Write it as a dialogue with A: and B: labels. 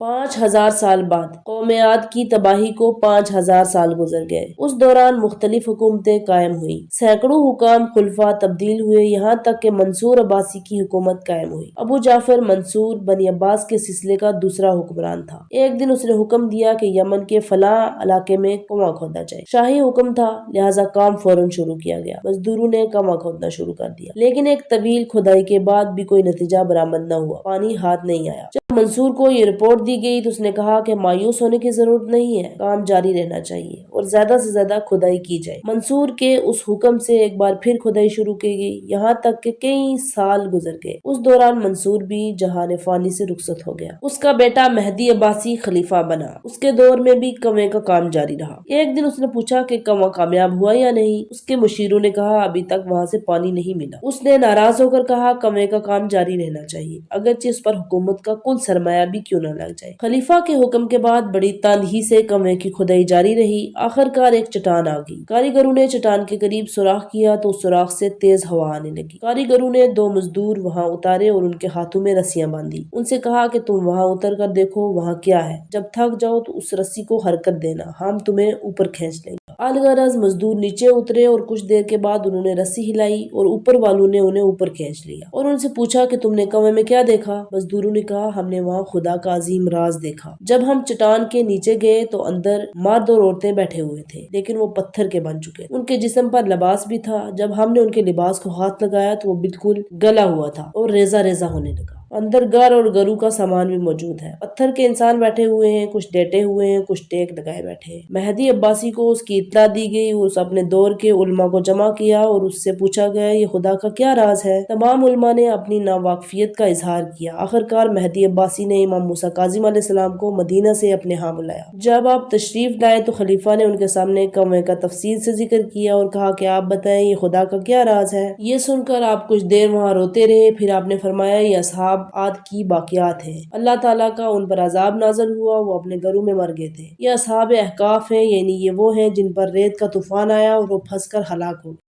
A: 5000 سال بعد قوم عاد کی تباہی کو 5000 سال گزر گئے۔ اس دوران مختلف حکومتیں قائم ہوئیں، سینکڑوں حکام خلفاء تبدیل ہوئے، یہاں تک کہ منصور عباسی کی حکومت قائم ہوئی۔ ابو جعفر منصور بنی عباس کے سلسلے کا دوسرا حکمران تھا۔ ایک دن اس نے حکم دیا کہ یمن کے فلاں علاقے میں کنواں کھودا جائے۔ شاہی حکم تھا، لہٰذا کام فوراً شروع کیا گیا۔ مزدوروں نے کنواں کھودنا شروع کر دیا، لیکن ایک طویل کھدائی کے بعد بھی کوئی نتیجہ برآمد نہ ہوا، پانی ہاتھ نہیں آیا۔ جب منصور کو یہ رپورٹ دی گئی تو اس نے کہا کہ مایوس ہونے کی ضرورت نہیں ہے، کام جاری رہنا چاہیے اور زیادہ سے زیادہ کھدائی کی جائے۔ منصور کے اس حکم سے ایک بار پھر کھدائی شروع کی گئی، یہاں تک کہ کئی سال گزر گئے۔ اس دوران منصور بھی جہان فانی سے رخصت ہو گیا۔ اس کا بیٹا مہدی عباسی خلیفہ بنا۔ اس کے دور میں بھی کنویں کا کام جاری رہا۔ ایک دن اس نے پوچھا کہ کنواں کامیاب ہوا یا نہیں۔ اس کے مشیروں نے کہا ابھی تک وہاں سے پانی نہیں ملا۔ اس نے ناراض ہو کر کہا کنویں کا کام جاری رہنا چاہیے، اگرچہ اس پر حکومت کا کل سرمایہ بھی کیوں نہ لگ جائے۔ خلیفہ کے حکم کے بعد بڑی تاندہی سے کنویں کی کھدائی جاری رہی۔ آخرکار ایک چٹان آ گئی۔ کاریگروں نے چٹان کے قریب سوراخ کیا تو اس سوراخ سے تیز ہوا آنے لگی۔ کاریگروں نے 2 مزدور وہاں اتارے اور ان کے ہاتھوں میں رسیاں باندھی۔ ان سے کہا کہ تم وہاں اتر کر دیکھو وہاں کیا ہے، جب تھک جاؤ تو اس رسی کو حرکت دینا، ہم تمہیں اوپر کھینچ لیں گے۔ الغرض مزدور نیچے اترے اور کچھ دیر کے بعد انہوں نے رسی ہلائی اور اوپر والوں نے انہیں اوپر کھینچ لیا اور ان سے پوچھا کہ تم نے کنویں میں کیا دیکھا؟ مزدوروں نے کہا ہم نے وہاں خدا کا عظیم راز دیکھا۔ جب ہم چٹان کے نیچے گئے تو اندر مرد اور عورتیں بیٹھے ہوئے تھے، لیکن وہ پتھر کے بن چکے تھے۔ ان کے جسم پر لباس بھی تھا۔ جب ہم نے ان کے لباس کو ہاتھ لگایا تو وہ بالکل گلا ہوا تھا اور ریزہ ریزہ ہونے لگا۔ اندر گر اور گرو کا سامان بھی موجود ہے۔ پتھر کے انسان بیٹھے ہوئے ہیں، کچھ لیٹے ہوئے ہیں، کچھ ٹیک لگائے بیٹھے ہیں۔ مہدی عباسی کو اس کی اطلاع دی گئی۔ اس اپنے دور کے علماء کو جمع کیا اور اس سے پوچھا گیا یہ خدا کا کیا راز ہے؟ تمام علماء نے اپنی ناواقفیت کا اظہار کیا۔ آخرکار مہدی عباسی نے امام موسیٰ کاظم علیہ السلام کو مدینہ سے اپنے ہاں بلایا۔ جب آپ تشریف لائے تو خلیفہ نے ان کے سامنے کنویں کا تفصیل سے ذکر کیا اور کہا کہ آپ بتائیں یہ خدا کا کیا راز ہے؟ یہ سن کر آپ کچھ دیر وہاں روتے رہے، پھر آپ نے فرمایا یہ اصحاب عاد کی باقیات ہیں، اللہ تعالیٰ کا ان پر عذاب نازل ہوا، وہ اپنے گھروں میں مر گئے تھے۔ یہ اصحاب احقاف ہیں، یعنی یہ وہ ہیں جن پر ریت کا طوفان آیا اور وہ پھنس کر ہلاک ہو گئے۔